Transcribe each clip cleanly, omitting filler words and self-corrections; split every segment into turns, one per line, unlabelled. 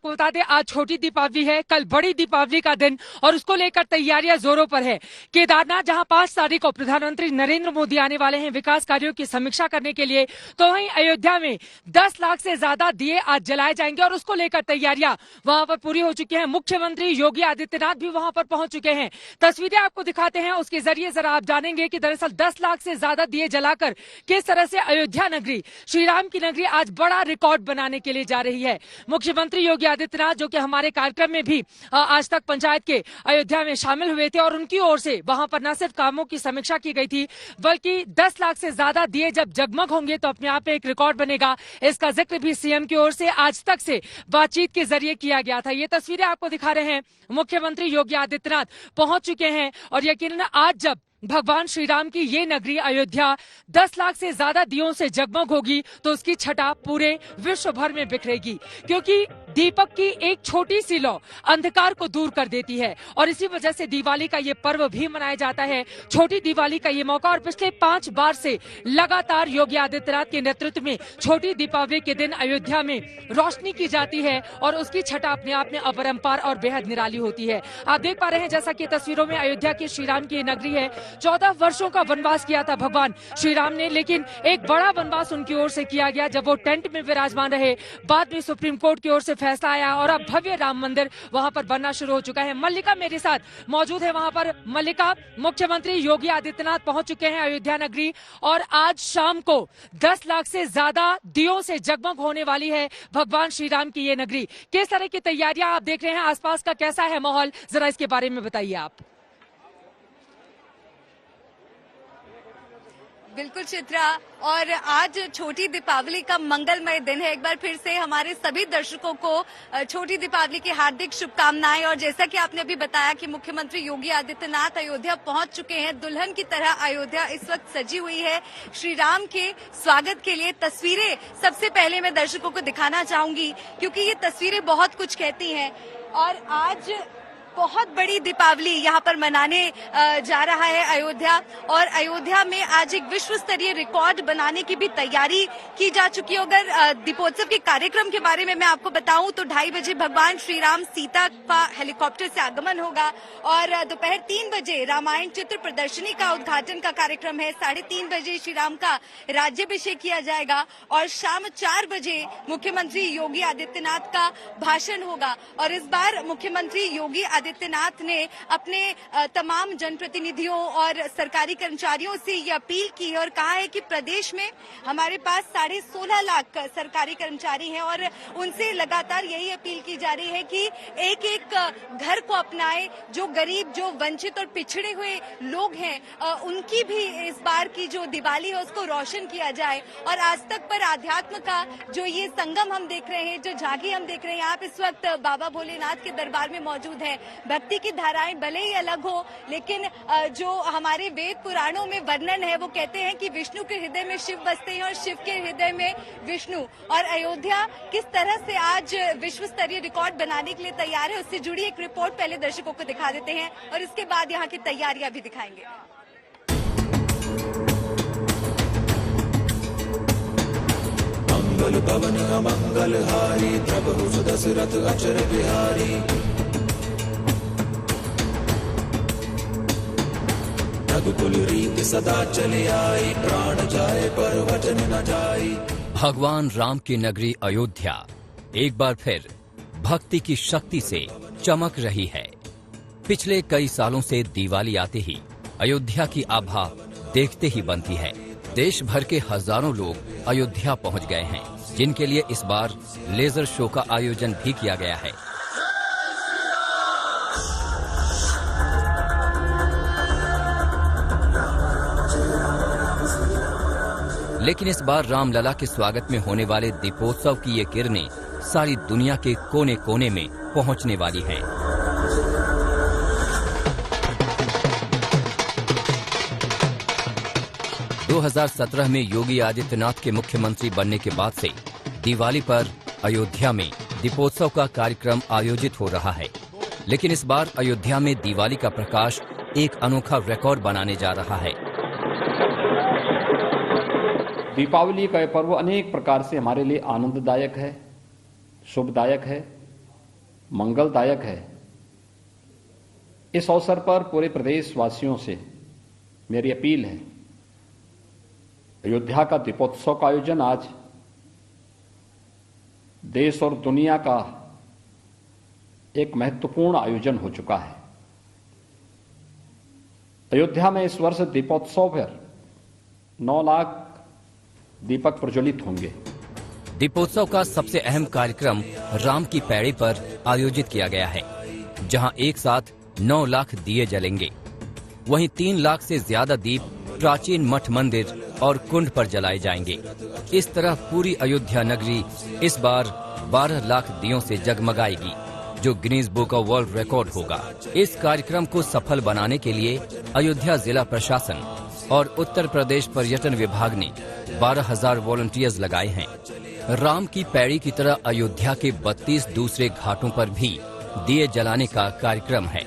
आपको बता दें आज छोटी दीपावली है, कल बड़ी दीपावली का दिन और उसको लेकर तैयारियां जोरों पर है। केदारनाथ जहां 5 तारीख को प्रधानमंत्री नरेंद्र मोदी आने वाले हैं विकास कार्यों की समीक्षा करने के लिए, तो वहीं अयोध्या में 10 लाख से ज्यादा दिए आज जलाए जाएंगे और उसको लेकर तैयारियां वहां पर पूरी हो चुकी हैं। मुख्यमंत्री योगी आदित्यनाथ भी वहां पर पहुंच चुके हैं। तस्वीरें आपको दिखाते हैं, उसके जरिए जरा आप जानेंगे कि दरअसल 10 लाख से ज्यादा दिए जलाकर किस तरह से अयोध्या नगरी, श्री राम की नगरी आज बड़ा रिकॉर्ड बनाने के लिए जा रही है। मुख्यमंत्री योगी आदित्यनाथ जो कि हमारे कार्यक्रम में भी आज तक पंचायत के अयोध्या में शामिल हुए थे और उनकी ओर से वहां पर न सिर्फ कामों की समीक्षा की गई थी बल्कि 10 लाख से ज्यादा दिए जब जगमग होंगे तो अपने आप में एक रिकॉर्ड बनेगा। इसका जिक्र भी सीएम की ओर से आज तक से बातचीत के जरिए किया गया था। ये तस्वीरें आपको दिखा रहे हैं, मुख्यमंत्री योगी आदित्यनाथ पहुंच चुके हैं और यकीनन आज जब भगवान श्री राम की ये नगरी अयोध्या 10 लाख से ज्यादा दियों से जगमग होगी तो उसकी छटा पूरे विश्व भर में बिखरेगी, क्योंकि दीपक की एक छोटी सी लौ अंधकार को दूर कर देती है और इसी वजह से दिवाली का ये पर्व भी मनाया जाता है। छोटी दिवाली का ये मौका और पिछले 5 बार से लगातार योगी आदित्यनाथ के नेतृत्व में छोटी दीपावली के दिन अयोध्या में रोशनी की जाती है और उसकी छटा अपने आप में अपरंपार और बेहद निराली होती है। आप देख पा रहे हैं जैसा कि तस्वीरों में अयोध्या की श्री राम की नगरी है। 14 वर्षों का वनवास किया था भगवान श्री राम ने, लेकिन एक बड़ा वनवास उनकी ओर से किया गया जब वो टेंट में विराजमान रहे। बाद में सुप्रीम कोर्ट की ओर से फैसला आया और अब भव्य राम मंदिर वहां पर बनना शुरू हो चुका है। मल्लिका मेरे साथ मौजूद है वहां पर। मल्लिका, मुख्यमंत्री योगी आदित्यनाथ पहुंच चुके हैं अयोध्या नगरी और आज शाम को 10 लाख से ज्यादा दियों से जगमग होने वाली है भगवान श्री राम की ये नगरी। किस तरह की तैयारियां आप देख रहे हैं, आसपास का कैसा है माहौल, जरा इसके बारे में बताइए आप।
बिल्कुल चित्रा, और आज छोटी दीपावली का मंगलमय दिन है। एक बार फिर से हमारे सभी दर्शकों को छोटी दीपावली की हार्दिक शुभकामनाएं। और जैसा कि आपने अभी बताया कि मुख्यमंत्री योगी आदित्यनाथ अयोध्या पहुंच चुके हैं, दुल्हन की तरह अयोध्या इस वक्त सजी हुई है श्री राम के स्वागत के लिए। तस्वीरें सबसे पहले मैं दर्शकों को दिखाना चाहूंगी क्योंकि ये तस्वीरें बहुत कुछ कहती हैं। और आज बहुत बड़ी दीपावली यहाँ पर मनाने जा रहा है अयोध्या, और अयोध्या में आज एक विश्व स्तरीय रिकॉर्ड बनाने की भी तैयारी की जा चुकी है। अगर दीपोत्सव के कार्यक्रम के बारे में मैं आपको बताऊं तो 2:30 बजे भगवान श्री राम सीता का हेलीकॉप्टर से आगमन होगा और दोपहर 3 बजे रामायण चित्र प्रदर्शनी का उद्घाटन का कार्यक्रम है। 3:30 बजे श्री राम का राज्याभिषेक किया जाएगा और शाम 4 बजे मुख्यमंत्री योगी आदित्यनाथ का भाषण होगा। और इस बार मुख्यमंत्री योगी आदित्यनाथ ने अपने तमाम जनप्रतिनिधियों और सरकारी कर्मचारियों से ये अपील की है और कहा है कि प्रदेश में हमारे पास 16.5 लाख सरकारी कर्मचारी हैं और उनसे लगातार यही अपील की जा रही है कि एक एक घर को अपनाए। जो गरीब, जो वंचित और पिछड़े हुए लोग हैं उनकी भी इस बार की जो दिवाली है उसको रोशन किया जाए। और आज तक पर आध्यात्म का जो ये संगम हम देख रहे हैं, जो झांकी हम देख रहे हैं, आप इस वक्त बाबा भोलेनाथ के दरबार में मौजूद हैं। भक्ति की धाराएं भले ही अलग हो, लेकिन जो हमारे वेद पुराणों में वर्णन है वो कहते हैं कि विष्णु के हृदय में शिव बसते हैं और शिव के हृदय में विष्णु। और अयोध्या किस तरह से आज विश्व स्तरीय रिकॉर्ड बनाने के लिए तैयार है, उससे जुड़ी एक रिपोर्ट पहले दर्शकों को दिखा देते हैं और इसके बाद यहाँ की तैयारियां भी दिखाएंगे।
मंगल पवन मंगल हारी, प्रभु सुदशरथ अचर बिहारी। रघुकुल रीत सदा चले आई, प्राण जाए पर वचन न जाई।
भगवान राम की नगरी अयोध्या एक बार फिर भक्ति की शक्ति से चमक रही है। पिछले कई सालों से दिवाली आते ही अयोध्या की आभा देखते ही बनती है। देश भर के हजारों लोग अयोध्या पहुंच गए हैं, जिनके लिए इस बार लेजर शो का आयोजन भी किया गया है। लेकिन इस बार रामलला के स्वागत में होने वाले दीपोत्सव की ये किरणें सारी दुनिया के कोने कोने में पहुंचने वाली हैं। दो 2017 में योगी आदित्यनाथ के मुख्यमंत्री बनने के बाद से दिवाली पर अयोध्या में दीपोत्सव का कार्यक्रम आयोजित हो रहा है। लेकिन इस बार अयोध्या में दिवाली का प्रकाश एक अनोखा रिकॉर्ड बनाने जा रहा है।
दीपावली का यह पर्व अनेक प्रकार से हमारे लिए आनंददायक है, शुभदायक है मंगलदायक है। इस अवसर पर पूरे प्रदेशवासियों से मेरी अपील है, अयोध्या का दीपोत्सव का आयोजन आज देश और दुनिया का एक महत्वपूर्ण आयोजन हो चुका है। अयोध्या में इस वर्ष दीपोत्सव पर 9 लाख दीपक प्रज्वलित होंगे।
दीपोत्सव का सबसे अहम कार्यक्रम राम की पैड़ी पर आयोजित किया गया है, जहां एक साथ 9 लाख दिए जलेंगे। वहीं 3 लाख से ज्यादा दीप प्राचीन मठ मंदिर और कुंड पर जलाए जाएंगे। इस तरह पूरी अयोध्या नगरी इस बार 12 लाख दियों से जगमगाएगी, जो Guinness book of world record होगा। इस कार्यक्रम को सफल बनाने के लिए अयोध्या जिला प्रशासन और उत्तर प्रदेश पर्यटन विभाग ने 12,000 वॉलंटियर्स लगाए हैं। राम की पैड़ी की तरह अयोध्या के 32 दूसरे घाटों पर भी दिए जलाने का कार्यक्रम है।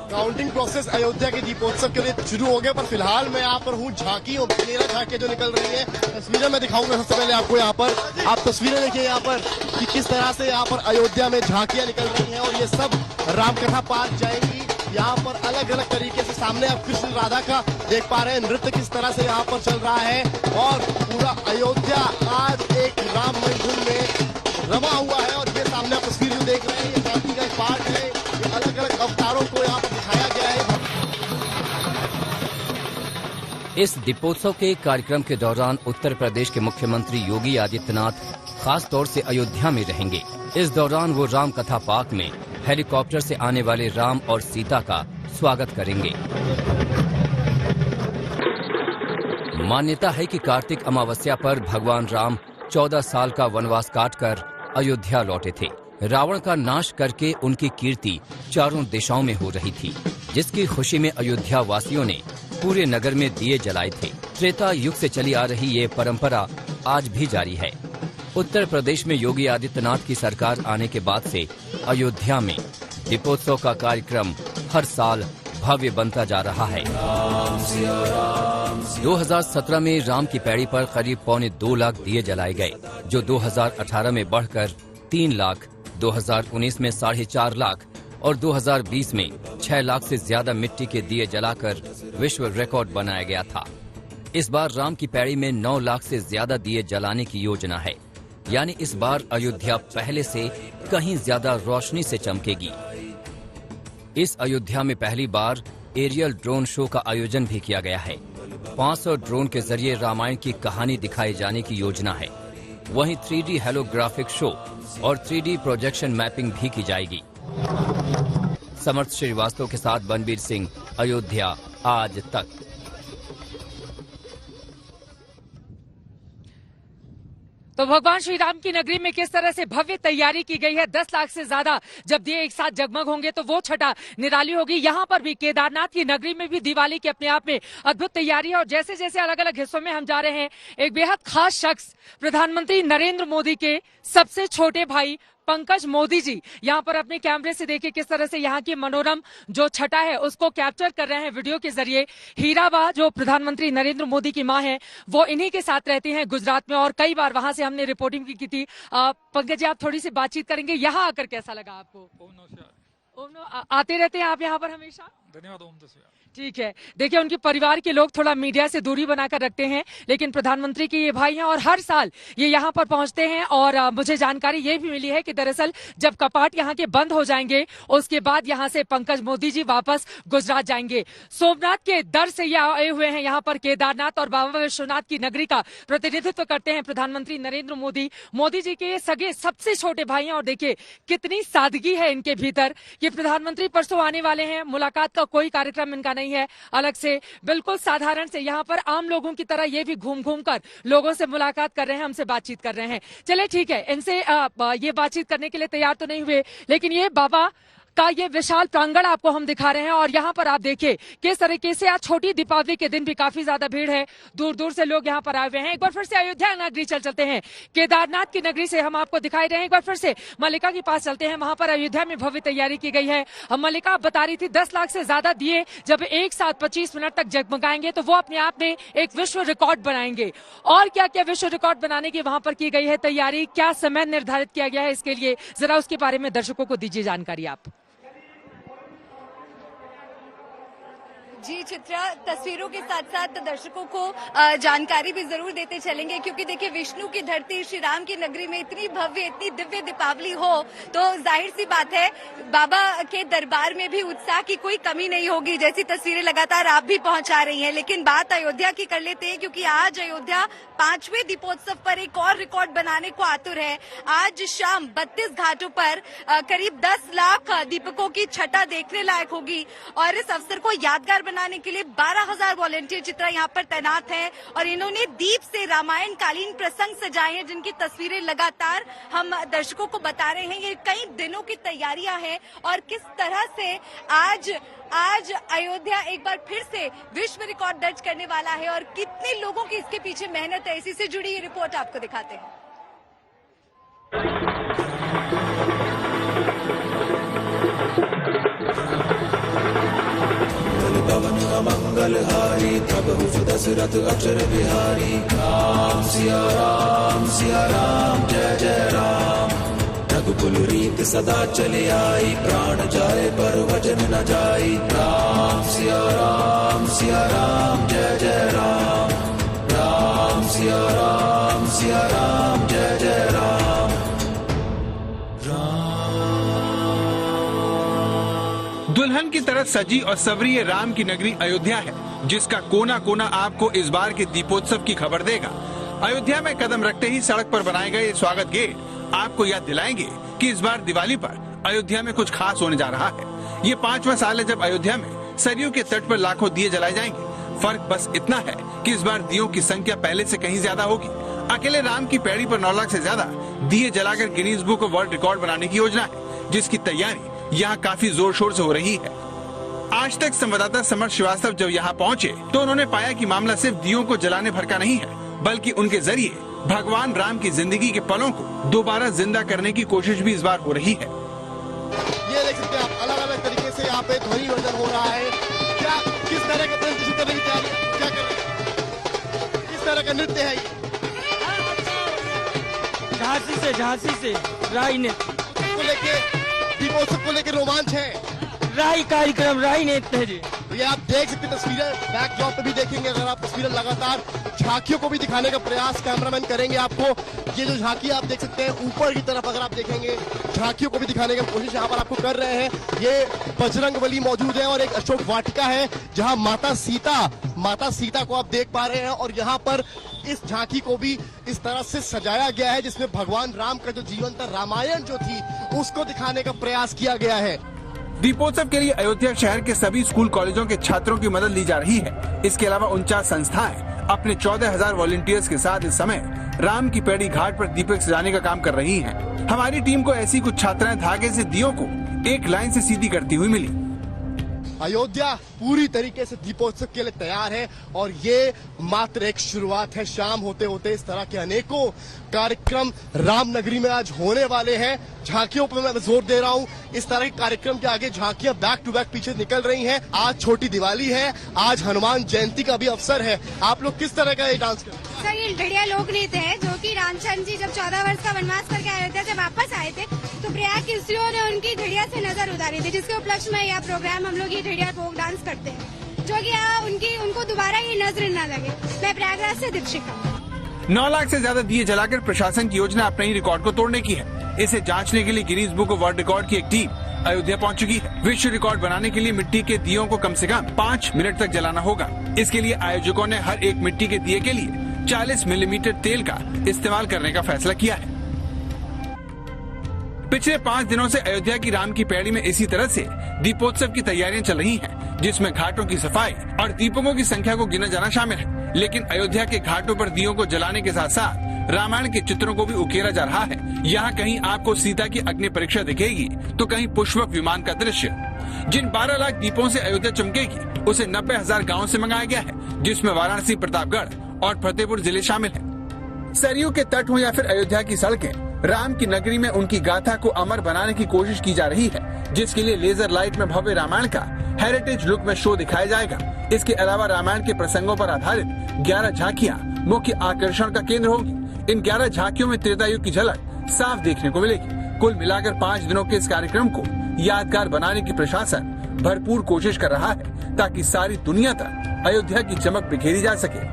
काउंटिंग प्रोसेस अयोध्या के दीपोत्सव के लिए शुरू हो गया, पर फिलहाल मैं यहाँ पर हूँ। झांकी और 13 झांकियां जो निकल रही हैं, तस्वीरें मैं दिखाऊंगा। सबसे पहले आपको यहाँ पर आप तस्वीरें देखिए यहाँ पर कि किस तरह से यहाँ पर अयोध्या में झांकियां निकल रही हैं और ये सब रामकथा पार्क जाएंगी। यहाँ पर अलग अलग तरीके से सामने आप कृष्ण राधा का देख पा रहे हैं, नृत्य किस तरह से यहाँ पर चल रहा है और पूरा अयोध्या आज एक राममय धुन में रमा हुआ है। और ये सामने आप तस्वीर जो देख रहे हैं, ये झांकी का एक पार्ट है। ये अलग अलग अवतारों को यहाँ पर दिखाया गया है।
इस दीपोत्सव के कार्यक्रम के दौरान उत्तर प्रदेश के मुख्यमंत्री योगी आदित्यनाथ खास तौर से अयोध्या में रहेंगे। इस दौरान वो राम कथा पार्क में हेलीकॉप्टर से आने वाले राम और सीता का स्वागत करेंगे। मान्यता है कि कार्तिक अमावस्या पर भगवान राम 14 साल का वनवास काटकर अयोध्या लौटे थे। रावण का नाश करके उनकी कीर्ति चारों दिशाओं में हो रही थी, जिसकी खुशी में अयोध्या वासियों ने पूरे नगर में दिए जलाए थे। त्रेता युग से चली आ रही ये परंपरा आज भी जारी है। उत्तर प्रदेश में योगी आदित्यनाथ की सरकार आने के बाद से अयोध्या में दीपोत्सव का कार्यक्रम हर साल भव्य बनता जा रहा है। 2017 में राम की पैड़ी पर करीब 1.25 लाख दिए जलाए गए, जो 2018 में बढ़कर 3 लाख, 2019 में 4.5 लाख और 2020 में 6 लाख से ज्यादा मिट्टी के दिए जलाकर विश्व रिकॉर्ड बनाया गया था। इस बार राम की पैड़ी में 9 लाख से ज्यादा दिए जलाने की योजना है, यानी इस बार अयोध्या पहले से कहीं ज्यादा रोशनी से चमकेगी। इस अयोध्या में पहली बार एरियल ड्रोन शो का आयोजन भी किया गया है। 500 ड्रोन के जरिए रामायण की कहानी दिखाए जाने की योजना है। वहीं 3D हेलोग्राफिक शो और 3D प्रोजेक्शन मैपिंग भी की जाएगी। समर्थ श्रीवास्तव के साथ बनबीर सिंह, अयोध्या आज तक।
तो भगवान श्री राम की नगरी में किस तरह से भव्य तैयारी की गई है। 10 लाख से ज्यादा जब दिए एक साथ जगमग होंगे तो वो छटा निराली होगी। यहाँ पर भी केदारनाथ की नगरी में भी दिवाली की अपने आप में अद्भुत तैयारी है। और जैसे जैसे अलग अलग हिस्सों में हम जा रहे हैं, एक बेहद खास शख्स प्रधानमंत्री नरेंद्र मोदी के सबसे छोटे भाई पंकज मोदी जी यहाँ पर अपने कैमरे से देखिए किस तरह से यहाँ की मनोरम जो छटा है उसको कैप्चर कर रहे हैं वीडियो के जरिए। हीराबा जो प्रधानमंत्री नरेंद्र मोदी की मां है, वो इन्हीं के साथ रहती हैं गुजरात में और कई बार वहां से हमने रिपोर्टिंग भी की थी। पंकज जी, आप थोड़ी सी बातचीत करेंगे, यहाँ आकर कैसा लगा आपको? आते रहते हैं आप यहाँ पर हमेशा?
धन्यवाद ओम तस्वीर।
ठीक है, देखिए उनके परिवार के लोग थोड़ा मीडिया से दूरी बनाकर रखते हैं, लेकिन प्रधानमंत्री के ये भाई हैं और हर साल ये यहाँ पर पहुंचते हैं। और मुझे जानकारी ये भी मिली है कि दरअसल जब कपाट यहाँ के बंद हो जाएंगे उसके बाद यहाँ से पंकज मोदी जी वापस गुजरात जाएंगे। सोमनाथ के दर से ये आए हुए हैं यहाँ पर केदारनाथ और बाबा विश्वनाथ की नगरी का प्रतिनिधित्व करते हैं प्रधानमंत्री नरेंद्र मोदी। मोदी जी के सगे सबसे छोटे भाई हैं और देखिए कितनी सादगी है इनके भीतर कि प्रधानमंत्री परसों आने वाले हैं, मुलाकात का कोई कार्यक्रम इनका नहीं है अलग से, बिल्कुल साधारण से यहाँ पर आम लोगों की तरह ये भी घूम घूम कर लोगों से मुलाकात कर रहे हैं, हमसे बातचीत कर रहे हैं। चले ठीक है, इनसे ये बातचीत करने के लिए तैयार तो नहीं हुए, लेकिन ये बाबा का ये विशाल प्रांगण आपको हम दिखा रहे हैं और यहाँ पर आप देखिए किस तरीके से आज छोटी दीपावली के दिन भी काफी ज्यादा भीड़ है। दूर दूर से लोग यहाँ पर आए हुए हैं। एक बार फिर से अयोध्या नगरी चलते हैं। केदारनाथ की नगरी से हम आपको दिखाई रहे हैं। एक बार फिर से मल्लिका के पास चलते हैं। वहां पर अयोध्या में भव्य तैयारी की गई है। मल्लिका बता रही थी 10 लाख से ज्यादा दिए जब एक साथ 25 मिनट तक जगमगाएंगे तो वो अपने आप में एक विश्व रिकॉर्ड बनाएंगे। और क्या क्या विश्व रिकॉर्ड बनाने की वहां पर की गई है तैयारी, क्या समय निर्धारित किया गया है इसके लिए, जरा उसके बारे में दर्शकों को दीजिए जानकारी आप।
जी चित्रा, तस्वीरों के साथ साथ दर्शकों को जानकारी भी जरूर देते चलेंगे क्योंकि देखिए विष्णु की धरती श्री राम की नगरी में इतनी भव्य इतनी दिव्य दीपावली हो तो जाहिर सी बात है बाबा के दरबार में भी उत्साह की कोई कमी नहीं होगी, जैसी तस्वीरें लगातार आप भी पहुंचा रही हैं। लेकिन बात अयोध्या की कर लेते हैं क्योंकि आज अयोध्या 5वें दीपोत्सव पर एक और रिकॉर्ड बनाने को आतुर है। आज शाम 32 घाटों पर करीब 10 लाख दीपकों की छटा देखने लायक होगी और इस अवसर को यादगार बनाने के लिए 12,000 वॉलेंटियर चित्रा यहाँ पर तैनात हैं और इन्होंने दीप से रामायण कालीन प्रसंग सजाए हैं जिनकी तस्वीरें लगातार हम दर्शकों को बता रहे हैं। ये कई दिनों की तैयारियां हैं और किस तरह से आज अयोध्या एक बार फिर से विश्व रिकॉर्ड दर्ज करने वाला है और कितने लोगों की इसके पीछे मेहनत है, इसी से जुड़ी ये रिपोर्ट आपको दिखाते हैं।
पवन मंगलहारी प्रभु दशरथ अक्षर बिहारी राम सिया राम जय जय राम। रघुकुल रीत सदा चले आई प्राण जाए पर वचन न जाई। राम सिया राम जय जय राम। राम सिया राम जय जय राम।
दुल्हन की तरह सजी और सवरी राम की नगरी अयोध्या है जिसका कोना कोना आपको इस बार के दीपोत्सव की खबर देगा। अयोध्या में कदम रखते ही सड़क पर बनाए गए स्वागत गेट आपको याद दिलाएंगे कि इस बार दिवाली पर अयोध्या में कुछ खास होने जा रहा है। ये 5वां साल है जब अयोध्या में सरयू के तट पर लाखों दिए जलाए जाएंगे। फर्क बस इतना है कि इस बार दियों की संख्या पहले से कहीं ज्यादा होगी। अकेले राम की पैड़ी पर 9 लाख से ज्यादा दिए जलाकर Guinness book of world record बनाने की योजना है जिसकी तैयारी यहाँ काफी जोर शोर से हो रही है। आज तक संवाददाता समर श्रीवास्तव जब यहाँ पहुँचे तो उन्होंने पाया कि मामला सिर्फ दियों को जलाने भर का नहीं है बल्कि उनके जरिए भगवान राम की जिंदगी के पलों को दोबारा जिंदा करने की कोशिश भी इस बार हो रही है।
ये देख सकते हैं आप, अलग अलग तरीके से यहाँ पे ध्वनि वर्धन हो रहा है। क्या किस तरह का प्रदर्शन करने की तैयारी क्या कर रहे हैं? किस तरह का नृत्य है ये?
झांसी से राई ने
को लेके दीपोत्सव को लेके रोमांच है।
राई कार्यक्रम राई नृत्य है जी।
ये आप देख सकते हैं तस्वीरें बैकड्रॉप पे भी देखेंगे। अगर आप तस्वीरें लगातार झांकियों को भी दिखाने का प्रयास कैमरामैन करेंगे आपको। ये जो झांकी आप देख सकते हैं ऊपर की तरफ अगर आप देखेंगे झांकियों को भी दिखाने की कोशिश यहाँ पर आपको कर रहे हैं। ये बजरंगबली मौजूद है और एक अशोक वाटिका है जहाँ माता सीता को आप देख पा रहे हैं और यहाँ पर इस झांकी को भी इस तरह से सजाया गया है जिसमें भगवान राम का जो जीवन था रामायण जो थी उसको दिखाने का प्रयास किया गया है।
दीपोत्सव के लिए अयोध्या शहर के सभी स्कूल कॉलेजों के छात्रों की मदद ली जा रही है। इसके अलावा 49 संस्थाएं अपने 14,000 वॉलंटियर्स के साथ इस समय राम की पैड़ी घाट पर दीपक सजाने का काम कर रही हैं। हमारी टीम को ऐसी कुछ छात्राएं धागे से दियों को एक लाइन से सीधी करती हुई मिली।
अयोध्या पूरी तरीके से दीपोत्सव के लिए तैयार है और ये मात्र एक शुरुआत है। शाम होते होते इस तरह के अनेकों कार्यक्रम राम नगरी में आज होने वाले हैं। झांकियों पर मैं जोर दे रहा हूँ। इस तरह के कार्यक्रम के आगे झांकियां बैक टू बैक पीछे निकल रही हैं। आज छोटी दिवाली है, आज हनुमान जयंती का भी अवसर है। आप लोग किस तरह का ये डांस कर?
सर ये ढड़िया लोक नृत्य है जो कि रामचंद्र जी जब 14 वर्ष का वनवास करके अयोध्या से वापस आए थे तो प्रयाग की स्त्रियों ने उनकी ढड़िया से नजर उतारी थी जिसके उपलक्ष्य में यह प्रोग्राम हम लोग ये ढड़िया फोक डांस करते हैं जो कि उनको दोबारा ये नजर न लगे। मैं प्रयागराज से दीक्षिका।
9 लाख से ज्यादा दिए जलाकर प्रशासन की योजना अपने ही रिकॉर्ड को तोड़ने की है। इसे जांचने के लिए Guinness book of world record की एक टीम अयोध्या पहुंच चुकी है। विश्व रिकॉर्ड बनाने के लिए मिट्टी के दियों को कम से कम 5 मिनट तक जलाना होगा। इसके लिए आयोजकों ने हर एक मिट्टी के दिए के लिए 40 मिलीमीटर तेल का इस्तेमाल करने का फैसला किया है। पिछले 5 दिनों से अयोध्या की राम की पैड़ी में इसी तरह से दीपोत्सव की तैयारियां चल रही हैं, जिसमें घाटों की सफाई और दीपकों की संख्या को गिना जाना शामिल है। लेकिन अयोध्या के घाटों पर दियों को जलाने के साथ साथ रामायण के चित्रों को भी उकेरा जा रहा है। यहाँ कहीं आपको सीता की अग्नि परीक्षा दिखेगी तो कहीं पुष्पक विमान का दृश्य। जिन 12 लाख दीपों से अयोध्या चमकेगी उसे 90,000 गाँव से मंगाया गया है, जिसमें वाराणसी, प्रतापगढ़ और फतेहपुर जिले शामिल हैं। सरयू के तट हो या फिर अयोध्या की सड़कें, राम की नगरी में उनकी गाथा को अमर बनाने की कोशिश की जा रही है, जिसके लिए लेजर लाइट में भव्य रामायण का हेरिटेज लुक में शो दिखाया जाएगा। इसके अलावा रामायण के प्रसंगों पर आधारित 11 झांकियां मुख्य आकर्षण का केंद्र होंगी। इन 11 झांकियों में त्रेता युग की झलक साफ देखने को मिलेगी। कुल मिलाकर 5 दिनों के इस कार्यक्रम को यादगार बनाने की प्रशासन भरपूर कोशिश कर रहा है, ताकि सारी दुनिया तक अयोध्या की चमक बिखेरी जा सके।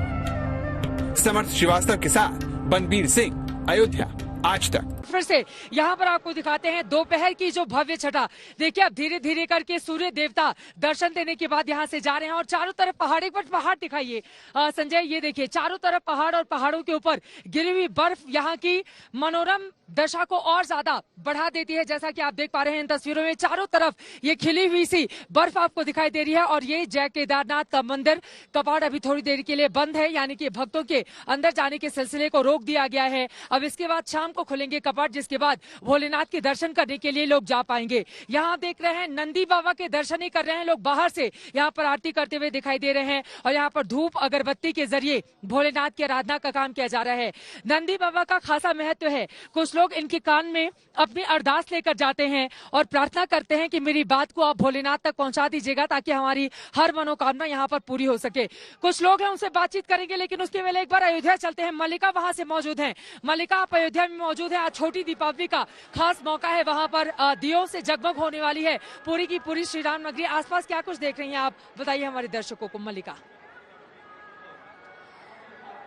समर्थ श्रीवास्तव के साथ बनबीर सिंह, अयोध्या आज तक।
फिर से यहाँ पर आपको दिखाते हैं दोपहर की जो भव्य छटा। देखिए अब धीरे धीरे करके सूर्य देवता दर्शन देने के बाद यहाँ से जा रहे हैं और चारों तरफ पहाड़, एक बार पहाड़ दिखाइए संजय, ये देखिए चारों तरफ पहाड़ और पहाड़ों के ऊपर गिरी हुई बर्फ यहाँ की मनोरम दशा को और ज्यादा बढ़ा देती है। जैसा कि आप देख पा रहे हैं इन तस्वीरों में, चारों तरफ ये खिली हुई सी बर्फ आपको दिखाई दे रही है। और ये जय केदारनाथ का मंदिर कपाट अभी थोड़ी देर के लिए बंद है, यानी कि भक्तों के अंदर जाने के सिलसिले को रोक दिया गया है। अब इसके बाद शाम को खुलेंगे कपाट, जिसके बाद भोलेनाथ के दर्शन करने के लिए लोग जा पाएंगे। यहाँ देख रहे हैं नंदी बाबा के दर्शन ही कर रहे हैं लोग, बाहर से यहाँ पर आरती करते हुए दिखाई दे रहे हैं और यहाँ पर धूप अगरबत्ती के जरिए भोलेनाथ की आराधना का काम किया जा रहा है। नंदी बाबा का खासा महत्व है। कुछ लोग इनके कान में अपनी अरदास लेकर जाते हैं और प्रार्थना करते हैं कि मेरी बात को आप भोलेनाथ तक पहुंचा दीजिएगा, ताकि हमारी हर मनोकामना यहाँ पर पूरी हो सके। कुछ लोग हैं उनसे बातचीत करेंगे, लेकिन उसके पहले एक बार अयोध्या चलते हैं। मल्लिका वहां से मौजूद है। मल्लिका, आप अयोध्या में मौजूद है। आज छोटी दीपावली का खास मौका है, वहां पर दियों से जगमग होने वाली है पूरी की पूरी श्री राम नगरी। आसपास क्या कुछ देख रही हैं आप, बताइए हमारे दर्शकों को। मल्लिका।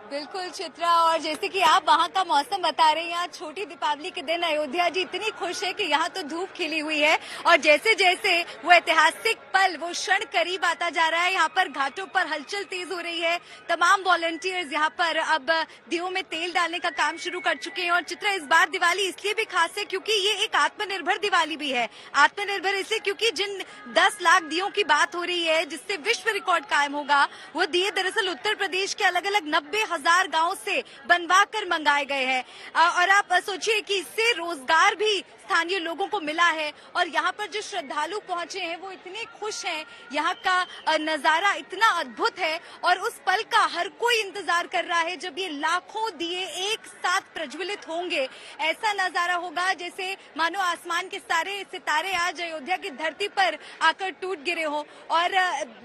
बिल्कुल चित्रा, और जैसे कि आप वहाँ का मौसम बता रहे हैं, यहाँ छोटी दीपावली के दिन अयोध्या जी इतनी खुश है कि यहाँ तो धूप खिली हुई है और जैसे जैसे वो ऐतिहासिक पल, वो क्षण करीब आता जा रहा है, यहाँ पर घाटों पर हलचल तेज हो रही है। तमाम वॉलंटियर्स यहाँ पर अब दियों में तेल डालने का काम शुरू कर चुके हैं। और चित्रा, इस बार दिवाली इसलिए भी खास है क्योंकि ये एक आत्मनिर्भर दिवाली भी है। आत्मनिर्भर इसलिए क्योंकि जिन 10 लाख दियों की बात हो रही है जिससे विश्व रिकॉर्ड कायम होगा, वो दिए दरअसल उत्तर प्रदेश के अलग अलग 90,000 गांव से बनवा कर मंगाए गए हैं। और आप सोचिए कि इससे रोजगार भी स्थानीय लोगों को मिला है। और यहाँ पर जो श्रद्धालु पहुंचे हैं वो इतने खुश हैं, यहाँ का नजारा इतना अद्भुत है और उस पल का हर कोई इंतजार कर रहा है जब ये लाखों दिए एक साथ प्रज्वलित होंगे। ऐसा नजारा होगा जैसे मानो आसमान के सारे सितारे आज अयोध्या की धरती पर आकर टूट गिरे हों। और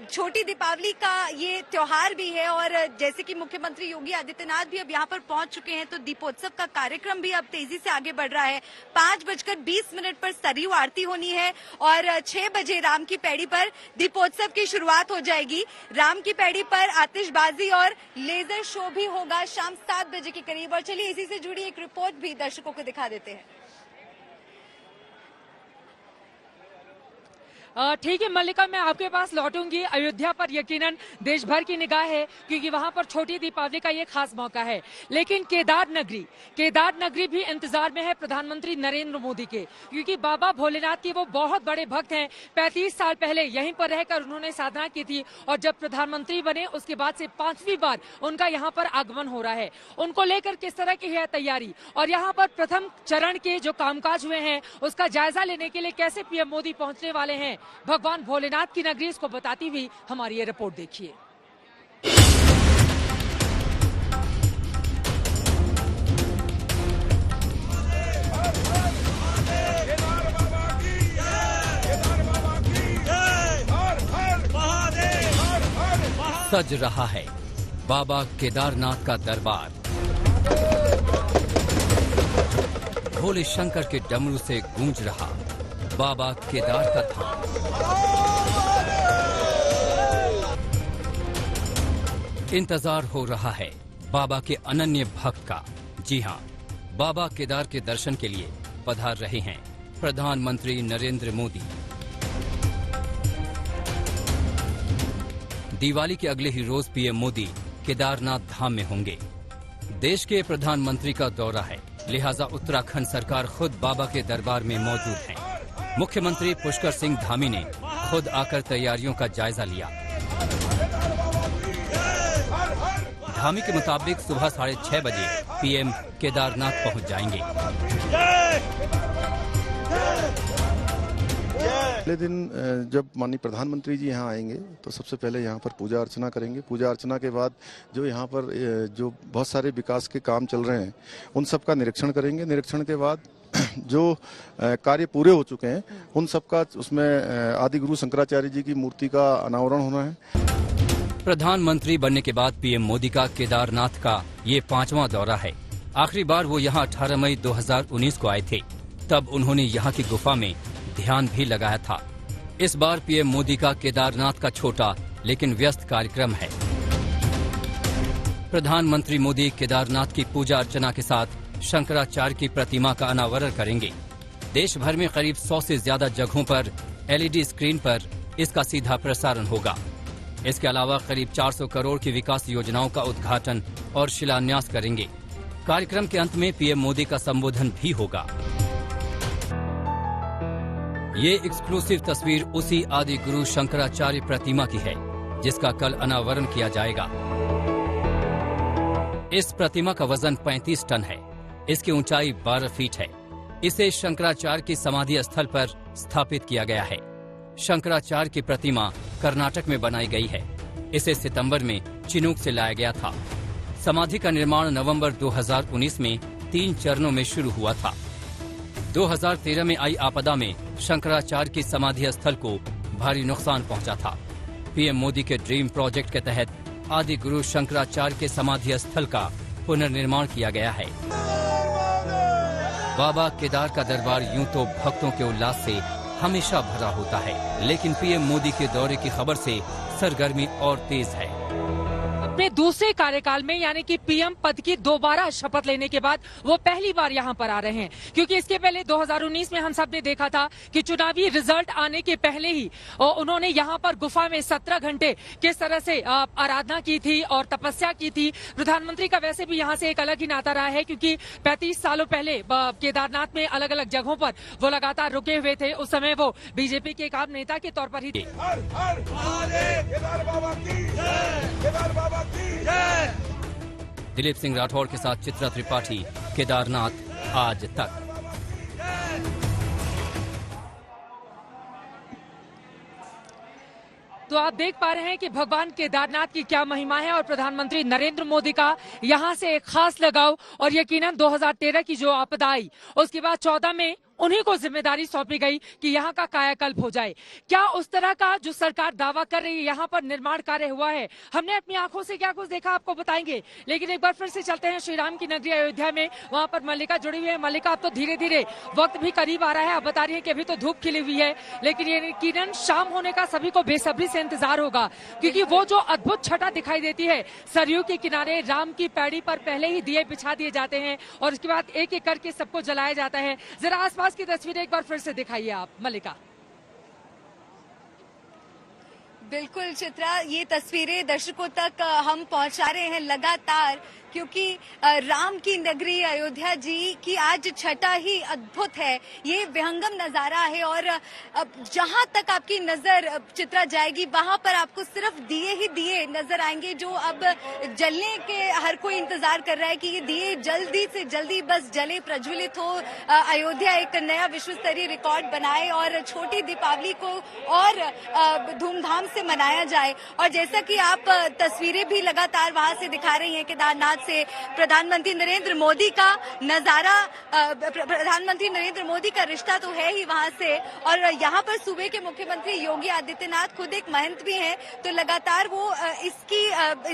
छोटी दीपावली का ये त्योहार भी है और जैसे कि मुख्यमंत्री योगी आदित्यनाथ भी अब यहाँ पर पहुंच चुके हैं, तो दीपोत्सव का कार्यक्रम भी अब तेजी से आगे बढ़ रहा है। 5:20 पर सरयू आरती होनी है और 6 बजे राम की पैड़ी पर दीपोत्सव की शुरुआत हो जाएगी। राम की पैड़ी पर आतिशबाजी और लेजर शो भी होगा शाम 7 बजे के करीब। और चलिए इसी से जुड़ी एक रिपोर्ट भी दर्शकों को दिखा देते हैं।
ठीक है मल्लिका, मैं आपके पास लौटूंगी। अयोध्या पर यकीनन देश भर की निगाह है क्योंकि वहां पर छोटी दीपावली का ये खास मौका है। लेकिन केदार नगरी भी इंतजार में है प्रधानमंत्री नरेंद्र मोदी के, क्योंकि बाबा भोलेनाथ के वो बहुत बड़े भक्त हैं। 35 साल पहले यहीं पर रहकर उन्होंने साधना की थी और जब प्रधानमंत्री बने उसके बाद से 5वीं बार उनका यहाँ पर आगमन हो रहा है। उनको लेकर किस तरह की है तैयारी और यहाँ पर प्रथम चरण के जो कामकाज हुए हैं उसका जायजा लेने के लिए कैसे पीएम मोदी पहुंचने वाले हैं भगवान भोलेनाथ की नगरी, इसको बताती हुई हमारी ये रिपोर्ट देखिए।
सज रहा है बाबा केदारनाथ का दरबार। भोले शंकर के डमरू से गूंज रहा बाबा केदार का धाम। इंतजार हो रहा है बाबा के अनन्य भक्त का। जी हां, बाबा केदार के दर्शन के लिए पधार रहे हैं प्रधानमंत्री नरेंद्र मोदी। दिवाली के अगले ही रोज पीएम मोदी केदारनाथ धाम में होंगे। देश के प्रधानमंत्री का दौरा है, लिहाजा उत्तराखंड सरकार खुद बाबा के दरबार में मौजूद है। मुख्यमंत्री पुष्कर सिंह धामी ने खुद आकर तैयारियों का जायजा लिया। धामी के मुताबिक सुबह 6:30 बजे पीएम केदारनाथ पहुंच जाएंगे।
पहले दिन जब माननीय प्रधानमंत्री जी यहाँ आएंगे तो सबसे पहले यहाँ पर पूजा अर्चना करेंगे। पूजा अर्चना के बाद जो यहाँ पर जो बहुत सारे विकास के काम चल रहे हैं उन सब का निरीक्षण करेंगे। निरीक्षण के बाद जो कार्य पूरे हो चुके हैं उन सब का उसमें आदि गुरु शंकराचार्य जी की मूर्ति का अनावरण होना है।
प्रधानमंत्री बनने के बाद पीएम मोदी का केदारनाथ का ये 5वां दौरा है। आखिरी बार वो यहाँ 18 मई 2019 को आए थे। तब उन्होंने यहाँ की गुफा में ध्यान भी लगाया था। इस बार पीएम मोदी का केदारनाथ का छोटा लेकिन व्यस्त कार्यक्रम है। प्रधानमंत्री मोदी केदारनाथ की पूजा अर्चना के साथ शंकराचार्य की प्रतिमा का अनावरण करेंगे। देश भर में करीब 100 से ज्यादा जगहों पर एलईडी स्क्रीन पर इसका सीधा प्रसारण होगा। इसके अलावा करीब 400 करोड़ की विकास योजनाओं का उद्घाटन और शिलान्यास करेंगे। कार्यक्रम के अंत में पीएम मोदी का संबोधन भी होगा। ये एक्सक्लूसिव तस्वीर उसी आदि गुरु शंकराचार्य प्रतिमा की है जिसका कल अनावरण किया जाएगा। इस प्रतिमा का वजन 35 टन है। इसकी ऊंचाई 12 फीट है। इसे शंकराचार्य की समाधि स्थल पर स्थापित किया गया है। शंकराचार्य की प्रतिमा कर्नाटक में बनाई गई है। इसे सितंबर में चिनूक से लाया गया था। समाधि का निर्माण नवंबर 2019 में 3 चरणों में शुरू हुआ था। 2013 में आई आपदा में शंकराचार्य की समाधि स्थल को भारी नुकसान पहुंचा था। पीएम मोदी के ड्रीम प्रोजेक्ट के तहत आदि गुरु शंकराचार्य के समाधि स्थल का पुनर्निर्माण किया गया है। बाबा केदार का दरबार यूं तो भक्तों के उल्लास से हमेशा भरा होता है, लेकिन पीएम मोदी के दौरे की खबर से सरगर्मी और तेज है।
अपने दूसरे कार्यकाल में यानी कि पीएम पद की दोबारा शपथ लेने के बाद वो पहली बार यहाँ पर आ रहे हैं, क्योंकि इसके पहले 2019 में हम सब ने देखा था कि चुनावी रिजल्ट आने के पहले ही उन्होंने यहाँ पर गुफा में 17 घंटे किस तरह से आराधना की थी और तपस्या की थी। प्रधानमंत्री का वैसे भी यहाँ से एक अलग ही नाता रहा है, क्योंकि 35 सालों पहले केदारनाथ में अलग अलग जगहों पर वो लगातार रुके हुए थे। उस समय वो बीजेपी के एक आम नेता के तौर पर ही थे।
दिलीप सिंह राठौर के साथ चित्रा त्रिपाठी, केदारनाथ आज तक।
तो आप देख पा रहे हैं कि भगवान केदारनाथ की क्या महिमा है और प्रधानमंत्री नरेंद्र मोदी का यहाँ से एक खास लगाव। और यकीनन 2013 की जो आपदा आई उसके बाद 14 में उन्हीं को जिम्मेदारी सौंपी गई कि यहाँ का कायाकल्प हो जाए। क्या उस तरह का जो सरकार दावा कर रही है यहाँ पर निर्माण कार्य हुआ है? हमने अपनी आंखों से क्या कुछ देखा आपको बताएंगे, लेकिन एक बार फिर से चलते हैं श्री राम की नगरी अयोध्या में। वहाँ पर मल्लिका जुड़ी हुई है। मल्लिका, अब तो धीरे धीरे वक्त भी करीब आ रहा है। आप बता रही है कि अभी तो धूप खिली हुई है, लेकिन ये यकीनन शाम होने का सभी को बेसब्री से इंतजार होगा, क्योंकि वो जो अद्भुत छटा दिखाई देती है सरयू के किनारे, राम की पैड़ी पर पहले ही दिए बिछा दिए जाते हैं और उसके बाद एक एक करके सबको जलाया जाता है। जरा आसपास की तस्वीरें एक बार फिर से दिखाइए आप मल्लिका।
बिल्कुल चित्रा, ये तस्वीरें दर्शकों तक हम पहुंचा रहे हैं लगातार, क्योंकि राम की नगरी अयोध्या जी की आज छटा ही अद्भुत है। ये विहंगम नजारा है और जहां तक आपकी नजर चित्रा जाएगी वहां पर आपको सिर्फ दिए ही दिए नजर आएंगे, जो अब जलने के हर कोई इंतजार कर रहा है कि ये दिए जल्दी से जल्दी बस जले, प्रज्वलित हो, अयोध्या एक नया विश्व स्तरीय रिकॉर्ड बनाए और छोटी दीपावली को और धूमधाम से मनाया जाए। और जैसा कि आप तस्वीरें भी लगातार वहां से दिखा रही हैं केदारनाथ से, प्रधानमंत्री नरेंद्र मोदी का नजारा, प्रधानमंत्री नरेंद्र मोदी का रिश्ता तो है ही वहां से। और यहाँ पर सूबे के मुख्यमंत्री योगी आदित्यनाथ खुद एक महंत भी हैं, तो लगातार वो इस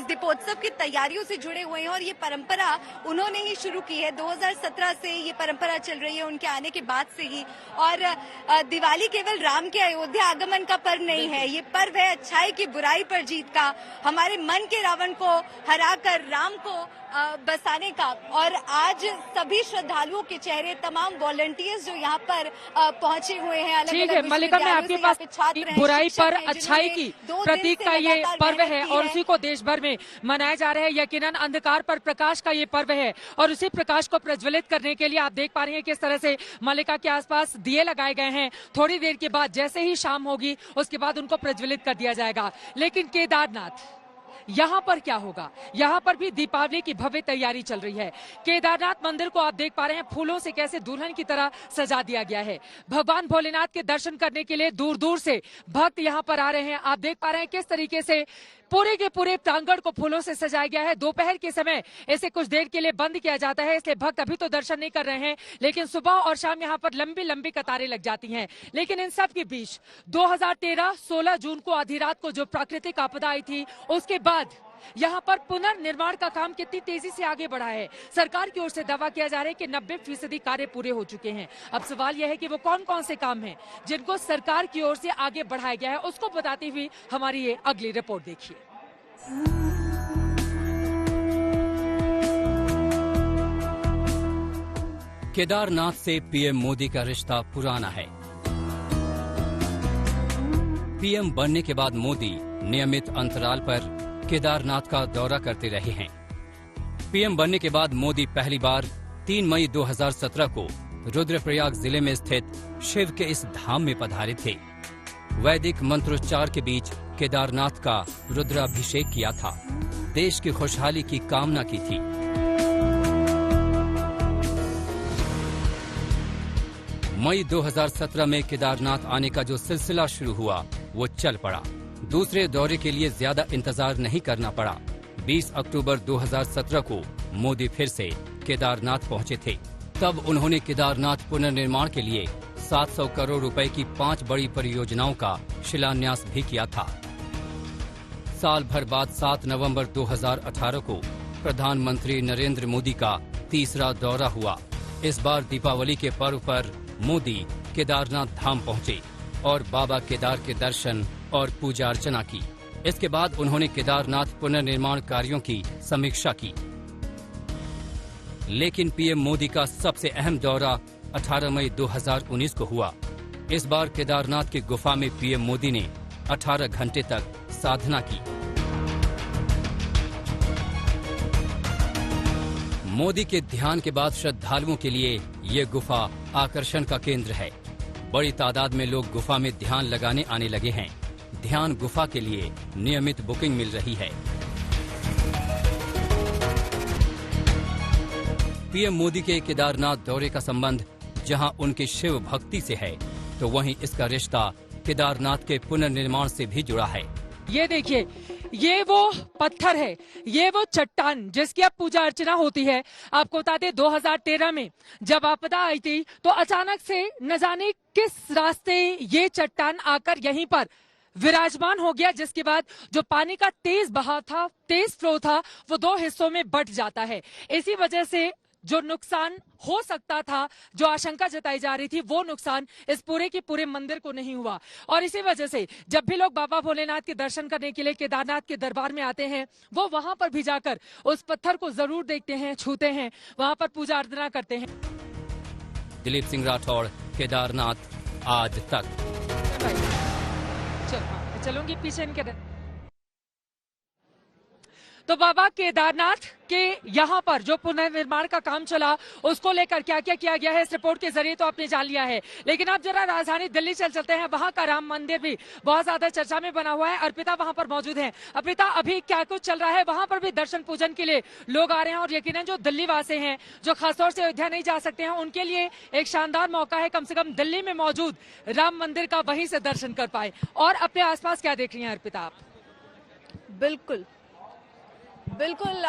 दीपोत्सव की तैयारियों से जुड़े हुए हैं और ये परंपरा उन्होंने ही शुरू की है। 2017 से ये परंपरा चल रही है उनके आने के बाद से ही। और दिवाली केवल राम के अयोध्या आगमन का पर्व नहीं है, ये पर्व है अच्छाई की बुराई पर जीत का, हमारे मन के रावण को हराकर राम को बसाने का। और आज सभी श्रद्धालुओं के चेहरे, तमाम वॉलंटियर्स जो यहाँ पर पहुंचे हुए हैं,
ठीक है मल्लिका, मैं आपके पास बुराई पर अच्छाई की प्रतीक का ये पर्व है और उसी को देश भर में मनाया जा रहा है। यकीनन अंधकार पर प्रकाश का ये पर्व है और उसी प्रकाश को प्रज्वलित करने के लिए आप देख पा रहे हैं किस तरह से मल्लिका के आसपास दिए लगाए गए हैं। थोड़ी देर के बाद जैसे ही शाम होगी उसके बाद उनको प्रज्वलित कर दिया जाएगा। लेकिन यहाँ पर क्या होगा? यहाँ पर भी दीपावली की भव्य तैयारी चल रही है। केदारनाथ मंदिर को आप देख पा रहे हैं, फूलों से कैसे दुल्हन की तरह सजा दिया गया है। भगवान भोलेनाथ के दर्शन करने के लिए दूर दूर से भक्त यहाँ पर आ रहे हैं। आप देख पा रहे हैं किस तरीके से पूरे के पूरे प्रांगण को फूलों से सजाया गया है। दोपहर के समय इसे कुछ देर के लिए बंद किया जाता है, इसलिए भक्त अभी तो दर्शन नहीं कर रहे हैं, लेकिन सुबह और शाम यहाँ पर लंबी लंबी कतारें लग जाती हैं। लेकिन इन सब के बीच 2013 16 जून को आधी रात को जो प्राकृतिक आपदा आई थी, उसके बाद यहाँ पर पुनर्निर्माण का काम कितनी तेजी से आगे बढ़ा है। सरकार की ओर से दावा किया जा रहा है कि 90% कार्य पूरे हो चुके हैं। अब सवाल यह है कि वो कौन कौन से काम हैं जिनको सरकार की ओर से आगे बढ़ाया गया है, उसको बताती हुई हमारी ये अगली रिपोर्ट देखिए।
केदारनाथ से पीएम मोदी का रिश्ता पुराना है। पीएम बनने के बाद मोदी नियमित अंतराल पर केदारनाथ का दौरा करते रहे हैं। पीएम बनने के बाद मोदी पहली बार 3 मई 2017 को रुद्रप्रयाग जिले में स्थित शिव के इस धाम में पधारे थे। वैदिक मंत्रोच्चार के बीच केदारनाथ का रुद्राभिषेक किया था। देश की खुशहाली की कामना की थी। मई 2017 में केदारनाथ आने का जो सिलसिला शुरू हुआ वो चल पड़ा। दूसरे दौरे के लिए ज्यादा इंतजार नहीं करना पड़ा। 20 अक्टूबर 2017 को मोदी फिर से केदारनाथ पहुंचे थे। तब उन्होंने केदारनाथ पुनर्निर्माण के लिए 700 करोड़ रुपए की 5 बड़ी परियोजनाओं का शिलान्यास भी किया था। साल भर बाद 7 नवंबर 2018 को प्रधानमंत्री नरेंद्र मोदी का तीसरा दौरा हुआ। इस बार दीपावली के पर्व पर मोदी केदारनाथ धाम पहुंचे और बाबा केदार के दर्शन और पूजा अर्चना की। इसके बाद उन्होंने केदारनाथ पुनर्निर्माण कार्यों की समीक्षा की। लेकिन पीएम मोदी का सबसे अहम दौरा 18 मई 2019 को हुआ। इस बार केदारनाथ की गुफा में पीएम मोदी ने 18 घंटे तक साधना की। मोदी के ध्यान के बाद श्रद्धालुओं के लिए ये गुफा आकर्षण का केंद्र है। बड़ी तादाद में लोग गुफा में ध्यान लगाने आने लगे हैं। ध्यान गुफा के लिए नियमित बुकिंग मिल रही है। पीएम मोदी के केदारनाथ दौरे का संबंध जहां उनकी शिव भक्ति से है, तो वहीं इसका रिश्ता केदारनाथ के पुनर्निर्माण से भी जुड़ा है।
ये देखिए, ये वो पत्थर है, ये वो चट्टान जिसकी अब पूजा अर्चना होती है। आपको बता दें 2013 में जब आपदा आई थी तो अचानक से न जाने किस रास्ते ये चट्टान आकर यहीं पर विराजमान हो गया, जिसके बाद जो पानी का तेज बहाव था, तेज फ्लो था, वो 2 हिस्सों में बंट जाता है। इसी वजह से जो नुकसान हो सकता था, जो आशंका जताई जा रही थी, वो नुकसान इस पूरे के पूरे मंदिर को नहीं हुआ। और इसी वजह से जब भी लोग बाबा भोलेनाथ के दर्शन करने के लिए केदारनाथ के दरबार में आते हैं, वो वहां पर भी जाकर उस पत्थर को जरूर देखते हैं, छूते हैं, वहां पर पूजा अर्चना करते हैं।
दिलीप सिंह राठौड़, केदारनाथ आज तक।
चलूंगी पीछे इनके। तो बाबा केदारनाथ के यहाँ पर जो पुनर्निर्माण का काम चला, उसको लेकर क्या क्या किया गया है इस रिपोर्ट के जरिए तो आपने जान लिया है। लेकिन अब जरा राजधानी दिल्ली चलते हैं। वहां का राम मंदिर भी बहुत ज्यादा चर्चा में बना हुआ है। अर्पिता वहां पर मौजूद है। अर्पिता, अभी क्या कुछ चल रहा है? वहां पर भी दर्शन पूजन के लिए लोग आ रहे हैं और यकीनन जो दिल्ली वासी हैं, जो खासतौर से अयोध्या नहीं जा सकते हैं, उनके लिए एक शानदार मौका है, कम से कम दिल्ली में मौजूद राम मंदिर का वहीं से दर्शन कर पाए। और अपने आसपास क्या देख रही हैं अर्पिता आप?
बिल्कुल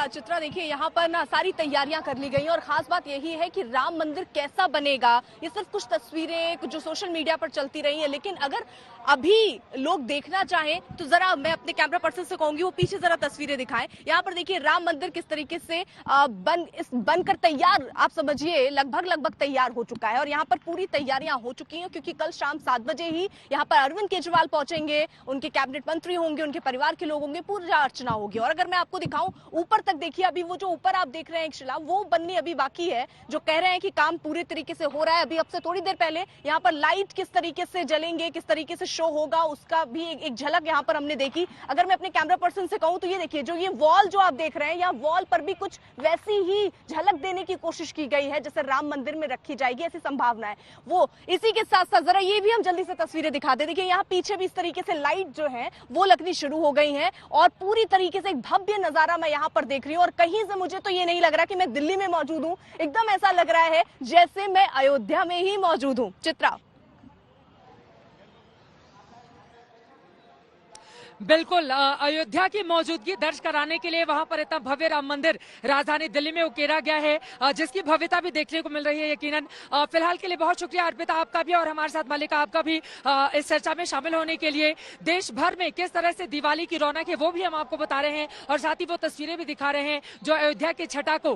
चित्रा, देखिए यहाँ पर ना सारी तैयारियां कर ली गई हैं और खास बात यही है कि राम मंदिर कैसा बनेगा, ये सिर्फ कुछ तस्वीरें जो सोशल मीडिया पर चलती रही हैं, लेकिन अगर अभी लोग देखना चाहें तो जरा मैं अपने कैमरा पर्सन से कहूंगी वो पीछे जरा तस्वीरें दिखाएं। यहाँ पर देखिए राम मंदिर किस तरीके से बनकर तैयार, आप समझिए लगभग तैयार हो चुका है और यहाँ पर पूरी तैयारियां हो चुकी हैं, क्योंकि कल शाम 7 बजे ही यहाँ पर अरविंद केजरीवाल पहुंचेंगे, उनके कैबिनेट मंत्री होंगे, उनके परिवार के लोग होंगे, पूजा अर्चना होगी। और अगर मैं आपको दिखाऊं दिखाऊं, ऊपर तक देखिए, अभी वो जो ऊपर आप देख रहे हैं एक शिला, वो बननी अभी बाकी है। जो कह रहे हैं कि काम पूरे तरीके से हो रहा है। अभी अब से थोड़ी देर पहले यहाँ पर लाइट किस तरीके से जलेंगे, किस तरीके से शो होगा, उसका भी एक झलक यहाँ पर हमने देखी। अगर मैं अपने कैमरा पर्सन से कहूं तो ये देखिए, जो ये वॉल जो आप देख रहे हैं, यहाँ वॉल पर भी कुछ वैसी ही झलक देने की कोशिश की गई है जैसे राम मंदिर में रखी जाएगी, ऐसी संभावना है। वो इसी के साथ साथ जरा ये भी हम जल्दी से तस्वीरें दिखा दे। देखिए यहाँ पीछे भी इस तरीके से लाइट जो है वो लगनी शुरू हो गई है और पूरी तरीके से एक भव्य नजारा मैं यहाँ पर देख रही हूँ। और कहीं से मुझे तो ये नहीं लग रहा कि मैं दिल्ली में मौजूद हूँ, एकदम ऐसा लग रहा है जैसे मैं अयोध्या में ही मौजूद हूँ। चित्रा।
बिल्कुल, अयोध्या की मौजूदगी दर्ज कराने के लिए वहां पर इतना भव्य राम मंदिर राजधानी दिल्ली में उकेरा गया है, जिसकी भव्यता भी देखने को मिल रही है यकीनन। फिलहाल के लिए बहुत शुक्रिया अर्पिता आपका भी और हमारे साथ मल्लिका आपका भी इस चर्चा में शामिल होने के लिए। देश भर में किस तरह से दिवाली की रौनक है वो भी हम आपको बता रहे हैं और साथ ही वो तस्वीरें भी दिखा रहे हैं जो अयोध्या की छटा को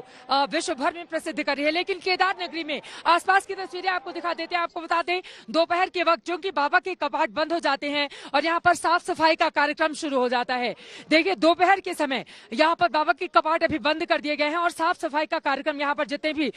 विश्व भर में प्रसिद्ध कर रही है। लेकिन केदार नगरी में आसपास की तस्वीरें आपको दिखा देते हैं। आपको बता दें, दोपहर के वक्त चूंकि बाबा के कपाट बंद हो जाते हैं और यहाँ पर साफ सफाई का कार्यक्रम शुरू हो जाता है। देखिए दोपहर के समय यहाँ पर बाबा के कपाट अभी बंद कर दिए गए हैं और साफ सफाई का कार्यक्रम यहाँ पर जितने भी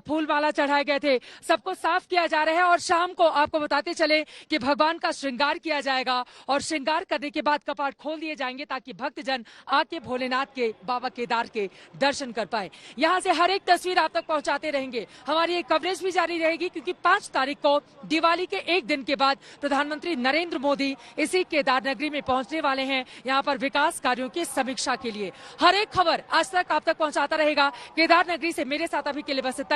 फूल माला चढ़ाए गए थे सबको साफ किया जा रहा है। और शाम को आपको बताते चले कि भगवान का श्रृंगार किया जाएगा और श्रृंगार करने के बाद कपाट खोल दिए जाएंगे ताकि भक्तजन आके भोलेनाथ के बाबा केदार के दर्शन कर पाए। यहाँ से हर एक तस्वीर आप तक पहुंचाते रहेंगे। हमारी ये कवरेज भी जारी रहेगी क्योंकि 5 तारीख को दिवाली के एक दिन के बाद प्रधानमंत्री नरेंद्र मोदी इसी केदार नगरी में पहुंचने वाले हैं यहाँ पर विकास कार्यों की समीक्षा के लिए। हर एक खबर आज तक आप तक पहुंचाता रहेगा। केदार नगरी से मेरे साथ अभी के लिए बस इतना ही।